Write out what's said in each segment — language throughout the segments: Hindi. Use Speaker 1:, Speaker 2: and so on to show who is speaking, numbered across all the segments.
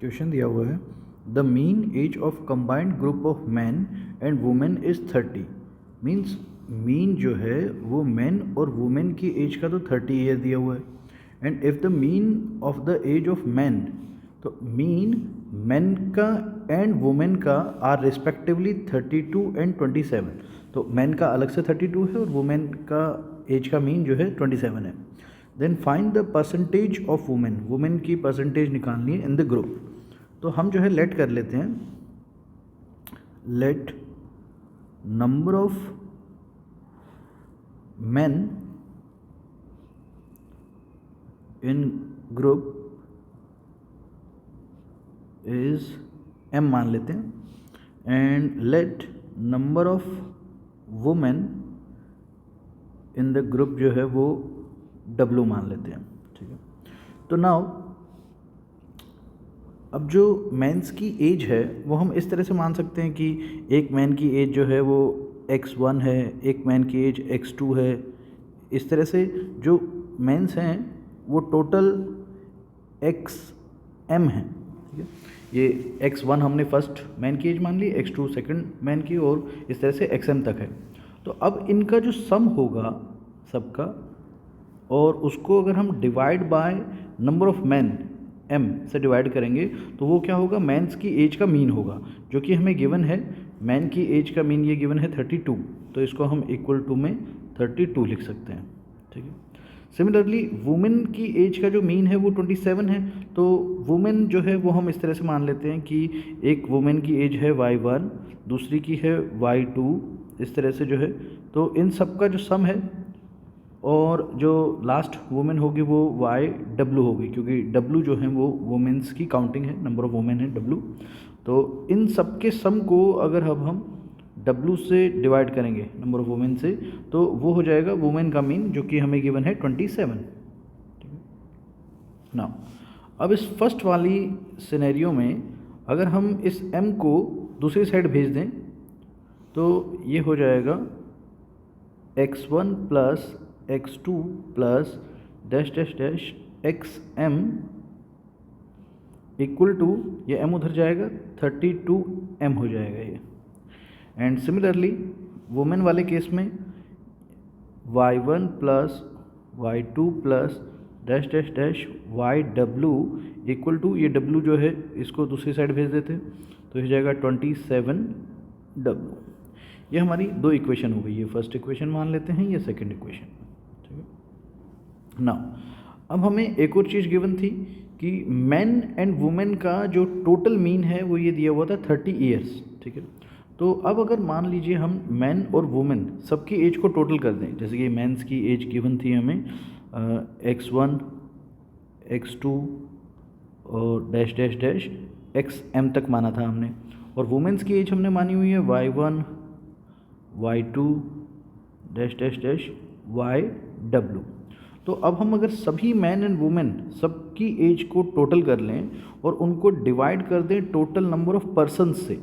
Speaker 1: क्वेश्चन दिया हुआ है the mean age of combined group of man and women is 30। Means mean जो है वो मैन और वुमेन की एज का तो 30 ईयर दिया हुआ है। And if the mean of the age of man, तो मीन मैन का एंड वुमेन का आर रिस्पेक्टिवली 32 एंड 27। तो मैन का अलग से 32 है और वुमेन का एज का मीन जो है 27 है। Then find the percentage of women, women की परसेंटेज निकालनी है इन द ग्रुप। तो हम जो है लेट कर लेते हैं, let number of men in group is m मान लेते हैं and let number of women in the group जो है वो w मान लेते हैं। ठीक है, तो नाउ अब जो मेंस की एज है वो हम इस तरह से मान सकते हैं कि एक मैन की एज जो है वो x1 है, एक मैन की एज x2 है। इस तरह से जो मेंस हैं वो टोटल xm है। ठीक है, ये x1 हमने फर्स्ट मैन की एज मान ली, x2 सेकंड मैन की, और इस तरह से xm तक है। तो अब इनका जो सम होगा सबका, और उसको अगर हम divide by number of man m से डिवाइड करेंगे तो वो क्या होगा, मैंस की एज का मीन होगा, जो कि हमें गिवन है। मैन की एज का मीन ये गिवन है 32, तो इसको हम इक्वल टू में 32 लिख सकते हैं। ठीक है, सिमिलरली वुमेन की एज का जो मीन है वो 27 है। तो वुमेन जो है वो हम इस तरह से मान लेते हैं कि एक वुमेन की एज है y1, दूसरी की है y2, इस तरह से जो है। तो इन सब का जो सम है और जो लास्ट वुमेन होगी वो YW होगी, क्योंकि W जो है वो वुमेन्स की काउंटिंग है, नंबर ऑफ वुमेन है W। तो इन सब के सम को अगर अब हम W से डिवाइड करेंगे नंबर ऑफ वुमेन से, तो वो हो जाएगा वुमेन का मीन, जो कि हमें गिवन है 27। ठीक है, नाउ अब इस फर्स्ट वाली सिनेरियो में अगर हम इस M को दूसरी साइड भेज दें तो ये हो जाएगा x1 plus x2 plus dash dash dash xm equal to, ये m उधर जाएगा 32m हो जाएगा ये। एंड सिमिलरली वुमेन वाले केस में y1 plus y2 plus dash dash dash yw equal to, ये w जो है इसको दूसरी साइड भेज देते तो ये जाएगा 27w। ये हमारी दो इक्वेशन हो गई, ये फर्स्ट इक्वेशन मान लेते हैं, ये सेकंड इक्वेशन। ठीक है, नाउ अब हमें एक और चीज़ गिवन थी कि मैन एंड वुमेन का जो टोटल मीन है वो ये दिया हुआ था 30 ईयर्स। ठीक है, तो अब अगर मान लीजिए हम मैन और वुमेन सबकी एज को टोटल कर दें, जैसे कि मैंस की एज गिवन थी हमें x1 x2 और डैश डैश डैश xm तक माना था हमने, और वुमेन्स की एज हमने मानी हुई है y1 y2 dash dash dash yw। तो अब हम अगर सभी मैन एंड वुमेन सबकी एज को टोटल कर लें और उनको डिवाइड कर दें टोटल नंबर ऑफ पर्सन्स से,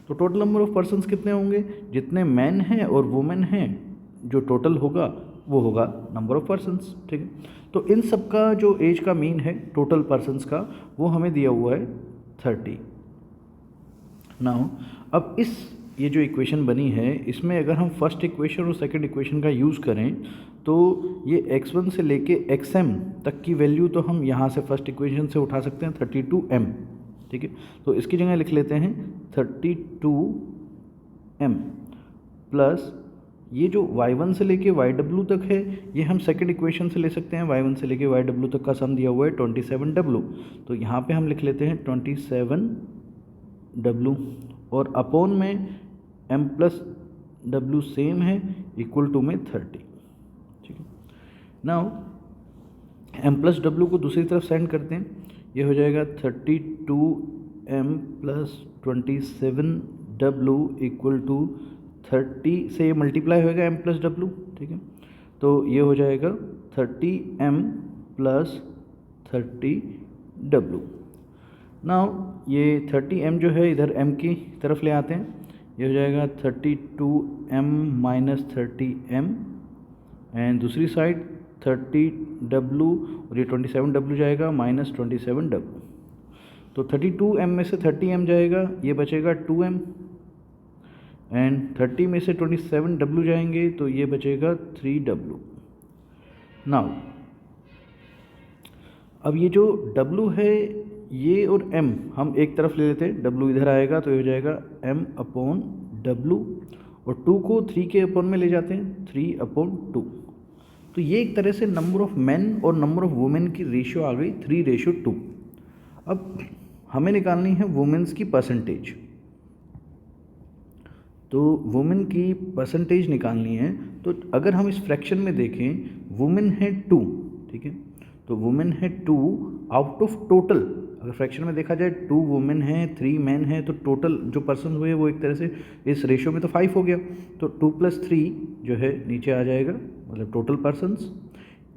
Speaker 1: तो टोटल नंबर ऑफ पर्सन्स कितने होंगे, जितने मैन हैं और वुमेन हैं जो टोटल होगा वो होगा नंबर ऑफ पर्सन्स। ठीक है, तो इन सब का जो एज का मीन है टोटल पर्सन्स का वो हमें दिया हुआ है 30। नाउ अब ये जो इक्वेशन बनी है इसमें अगर हम फर्स्ट इक्वेशन और सेकंड इक्वेशन का यूज़ करें तो ये x1 से लेके xm तक की वैल्यू तो हम यहाँ से फर्स्ट इक्वेशन से उठा सकते हैं 32m। ठीक है, तो इसकी जगह लिख लेते हैं 32m प्लस ये जो y1 से लेके yw तक है ये हम सेकंड इक्वेशन से ले सकते हैं, y1 से लेके yw तक का सम दिया हुआ है 27w। तो यहाँ पे हम लिख लेते हैं 27w और अपॉन में m प्लस w सेम है इक्वल टू में 30। ठीक है, नाउ m प्लस w को दूसरी तरफ सेंड करते हैं, ये हो जाएगा 32m plus 27w equal to 30 से ये मल्टीप्लाई होएगा m प्लस w। ठीक है, तो ये हो जाएगा 30m प्लस 30w। नाउ ये 30m जो है इधर m की तरफ ले आते हैं, ये हो जाएगा 32m माइनस 30m एंड दूसरी साइड 30w और ये 27w जाएगा माइनस 27w। तो 32m में से 30m जाएगा, ये बचेगा 2m, एंड 30 में से 27w जाएंगे तो ये बचेगा 3w। नाउ अब ये जो w है ये और m हम एक तरफ ले लेते हैं, w इधर आएगा तो ये हो जाएगा m/w, और 2 को 3 के अपॉन में ले जाते हैं, 3/2। तो ये एक तरह से नंबर ऑफ मेन और नंबर ऑफ वुमेन की रेशियो आ गई 3:2। अब हमें निकालनी है वुमेन्स की परसेंटेज। तो वुमेन की परसेंटेज निकालनी है, तो अगर हम इस फ्रैक्शन में देखें वुमेन है 2, ठीक है, तो वुमेन है 2 आउट ऑफ टोटल। अगर फ्रैक्शन में देखा जाए 2 वुमेन है 3 मैन है, तो टोटल जो पर्सन हुए वो एक तरह से इस रेशियो में तो 5 हो गया, तो 2 + 3 जो है नीचे आ जाएगा, मतलब टोटल पर्सन्स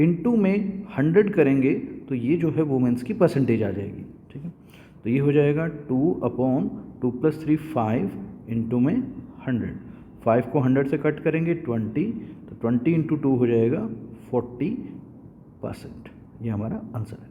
Speaker 1: इनटू में 100 करेंगे तो ये जो है वुमेन्स की परसेंटेज आ जाएगी, ठीक है। तो ये हो जाएगा 2/2 + 3 5 इनटू में 100, 5 को 100 से कट करेंगे 20, तो 20 × 2 हो जाएगा 40%। ये हमारा आंसर है।